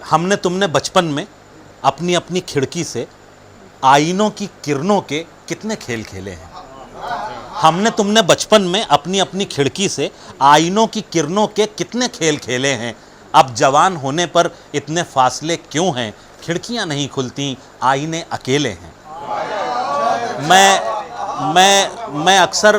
हमने तुमने बचपन में अपनी अपनी खिड़की से आईनों की किरणों के कितने खेल खेले हैं। हमने तुमने बचपन में अपनी अपनी खिड़की से आईनों की किरणों के कितने खेल खेले हैं। अब जवान होने पर इतने फासले क्यों हैं, खिड़कियां नहीं खुलती, आईने अकेले हैं। मैं अक्सर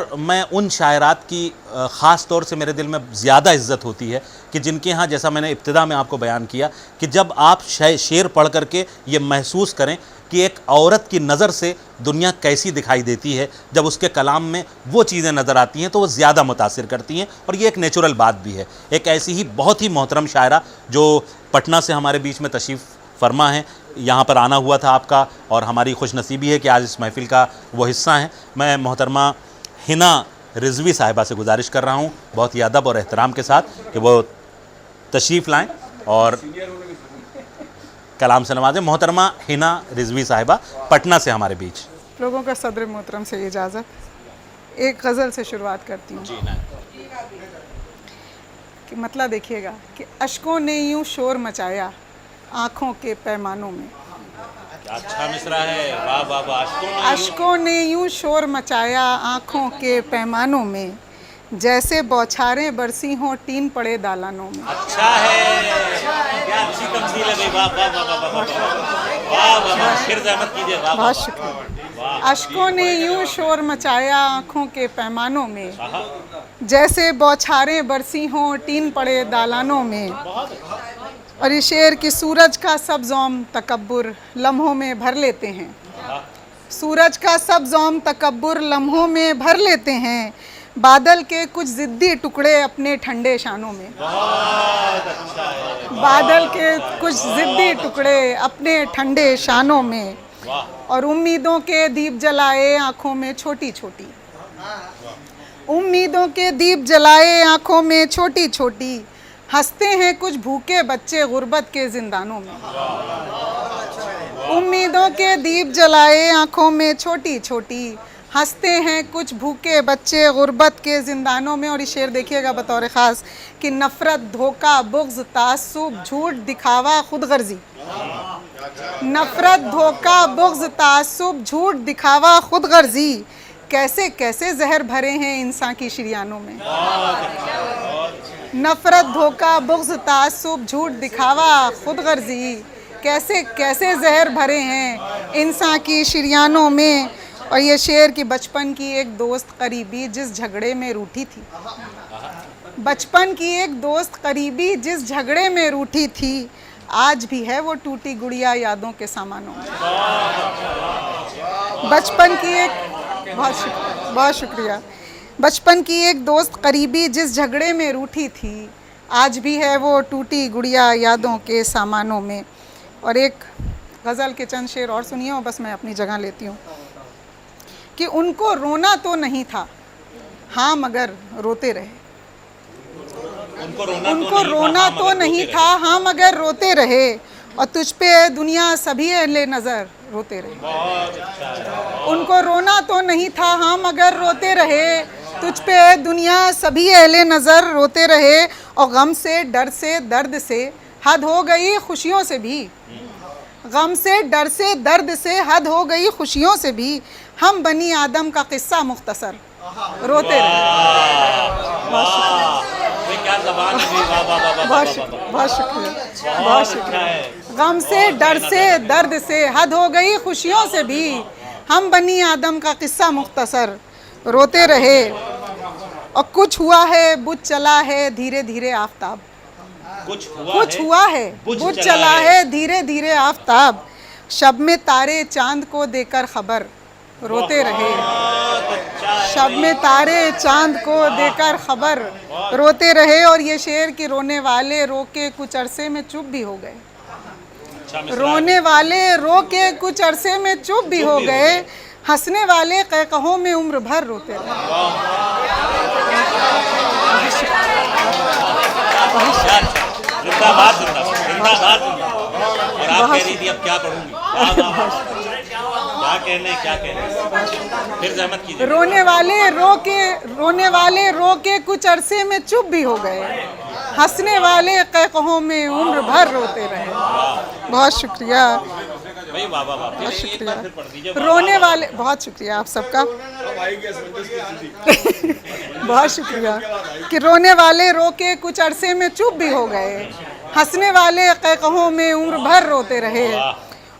उन शायरात की ख़ास तौर से मेरे दिल में ज़्यादा इज़्ज़त होती है कि जिनके यहाँ, जैसा मैंने इब्तिदा में आपको बयान किया, कि जब आप शेर पढ़ करके ये महसूस करें कि एक औरत की नज़र से दुनिया कैसी दिखाई देती है, जब उसके कलाम में वो चीज़ें नज़र आती हैं तो वो ज़्यादा मुतासिर करती हैं। और ये एक नेचुरल बात भी है। एक ऐसी ही बहुत ही मोहतरम शायरा जो पटना से हमारे बीच में तशरीफ़ फरमा है, यहाँ पर आना हुआ था आपका, और हमारी खुशनसीबी है कि आज इस महफ़िल का वो हिस्सा हैं। मैं मोहतरमा हिना रिजवी साहिबा से गुजारिश कर रहा हूँ बहुत ही अदब और एहतराम के साथ कि वो तशरीफ़ लाएँ और कलाम से नवाजें। मोहतरमा हिना रिजवी साहिबा पटना से हमारे बीच। लोगों का सदर मोहतरम से इजाज़त, एक गज़ल से शुरुआत करती हूँ कि मतलब देखिएगा कि अश्कों ने यूँ शोर मचाया आँखों के पैमानों में। अच्छा मिसरा है, वाह वाह वाह। अश्कों ने यूँ शोर मचाया आँखों के पैमानों में, जैसे बौछारें बरसी हों टीन पड़े दालानों में। अच्छा है, क्या अच्छी तमसील है भाई, वाह वाह वाह वाह वाह वाह वाह, फिर ज़हमत कीजिए, वाह बहुत शुक्रिया। अश्कों ने यूँ शोर मचाया आँखों के पैमानों में, जैसे बौछारें बरसी हों टीन पड़े दालानों में। और ये शेर कि सूरज का सब ज़ौम तकब्बुर लम्हों में भर लेते हैं, सूरज का सब ज़ौम तकब्बुर लम्हों में भर लेते हैं, बादल के कुछ ज़िद्दी टुकड़े अपने ठंडे शानों में। बादल के कुछ ज़िद्दी टुकड़े अपने ठंडे शानों में, और उम्मीदों के दीप जलाए आँखों में छोटी छोटी, उम्मीदों के दीप जलाए आँखों में छोटी छोटी, हंसते हैं कुछ भूखे बच्चे गुर्बत के जिंदानों में। उम्मीदों के दीप जलाए आँखों में छोटी छोटी, हंसते हैं कुछ भूखे बच्चे गुर्बत के जिंदानों में। और ये शेर देखिएगा बतौर ख़ास कि नफ़रत, धोखा, बुग़्ज़, तासुब, झूठ, दिखावा, खुदगर्जी। नफ़रत, धोखा, बुग़्ज़, तासुब, झूठ, दिखावा, खुदगर्जी, कैसे कैसे जहर भरे हैं इंसान की शरियानों में। नफ़रत, धोखा, बुग़्ज़, तासुब, झूठ, दिखावा, खुदगर्जी, कैसे कैसे जहर भरे हैं इंसान की शरियानों में। और ये शेर कि बचपन की एक दोस्त करीबी जिस झगड़े में रूठी थी, बचपन की एक दोस्त करीबी जिस झगड़े में रूठी थी, आज भी है वो टूटी गुड़िया यादों के सामानों में। बचपन की एक बहुत शुक्रिया। बचपन की एक दोस्त करीबी जिस झगड़े में रूठी थी, आज भी है वो टूटी गुड़िया यादों के सामानों में। और एक गज़ल के चंद शेर और सुनिए और बस मैं अपनी जगह लेती हूँ कि उनको रोना तो नहीं था हाँ मगर रोते रहे। उनको रोना तो नहीं था हाँ मगर रोते रहे, और तुझ पे दुनिया सभी अहले नज़र रोते रहे। उनको रोना तो नहीं था हाँ मगर रोते रहे, तुझ पे दुनिया सभी अहले नज़र रोते रहे। और गम से, डर से, दर्द से हद हो गई खुशियों से भी, गम से, डर से, दर्द से हद हो गई खुशियों से भी, हम बनी आदम का किस्सा मुख्तसर रोते रहे। बहुत शुक्रिया। गम से, डर से, दर्द से हद हो गई खुशियों से भी, हम बनी आदम का किस्सा मुख्तसर रोते रहे। और कुछ हुआ है बुझ चला है धीरे धीरे आफताब, कुछ हुआ है बुझ चला है धीरे धीरे आफताब, शब में तारे चांद को देकर खबर रोते रहे। शब में तारे चांद को देकर खबर रोते रहे। और ये शेर कि रोने वाले रो के कुछ अरसे में चुप भी हो गए, रोने वाले रो के कुछ अरसे में चुप भी हो गए, हंसने वाले कहकहों में उम्र भर रोते रहे। जिंदाबाद जिंदाबाद। और आप कह रही थी अब क्या पढ़ूंगी, क्या कहने फिर ज़हमत कीजिए। रोने वाले रो के कुछ अरसे में चुप भी हो गए, हंसने वाले कहकहों में उम्र भर रोते रहे। बहुत शुक्रिया, भाई वाह वाह वाह, बहुत एक शुक्रिया। बार फिर पढ़ दीजिए। रोने वाले, बहुत शुक्रिया आप सबका, बहुत शुक्रिया। कि रोने वाले रो के कुछ अरसे में चुप भी हो गए, हंसने वाले कहकहों में उम्र भर रोते रहे,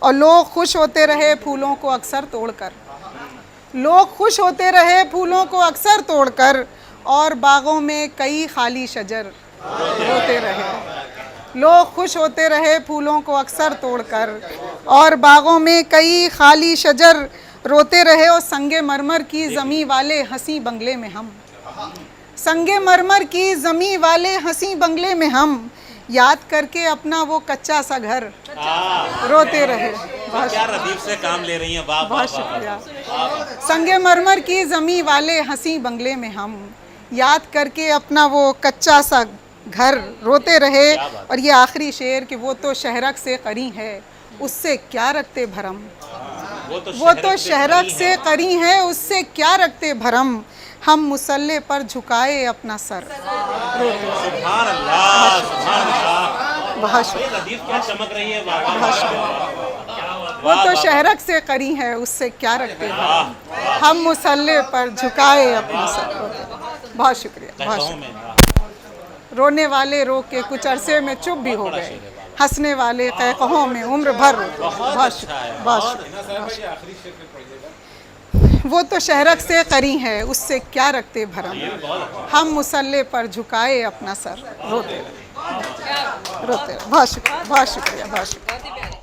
और लोग खुश होते रहे फूलों को अक्सर तोड़कर। लोग खुश होते रहे फूलों को अक्सर तोड़कर, और बागों में कई खाली शजर रोते रहे। लोग खुश होते रहे फूलों को अक्सर तोड़कर, और बागों में कई खाली शजर रोते रहे। और संगे मरमर की ज़मी वाले हंसी बंगले में हम, संगे मरमर की ज़मी वाले हंसी बंगले में हम, याद करके अपना वो कच्चा सा घर रोते रहे। बहुत क्या रदीफ से काम ले रही हैं, वाह वाह बहुत वाह। शुक्रिया। संगे मरमर की ज़मी वाले हंसी बंगले में हम, याद करके अपना वो कच्चा सा घर रोते रहे। और ये आखिरी शेर कि वो तो शहरक से करी है, उससे क्या रखते भरम। वो तो शहरक से करी है, उससे क्या रखते भरम। हम मुसल्ले पर झुकाए अपना सर रोते। सुभान अल्लाह, सुभान अल्लाह। बहुत शुक्रिया, रदीफ क्या चमक रही है, वाह वाह बहुत वाह। शुक्रिया। वो तो शहरक से करी है, उससे क्या रखते भरम। हम मुसल्ले पर झुकाए अपना सर रोते। बहुत शुक्रिया, बहुत कहकहों शुक्रिया। में, रोने वाले रो के कुछ अरसे में चुप भी हो गए, हंसने वाले कहकहों में उम्र भर रोते। बहुत शुक्रिया, बहुत शुक्रिया। वो तो शहरक से करी है, उससे क्या रखते भरम। हम मुसल्ले पर झुकाए अपना सर रोते रहे, रोते रहे। बहुत शुक्रिया, बहुत शुक्रिया, बहुत शुक्रिया।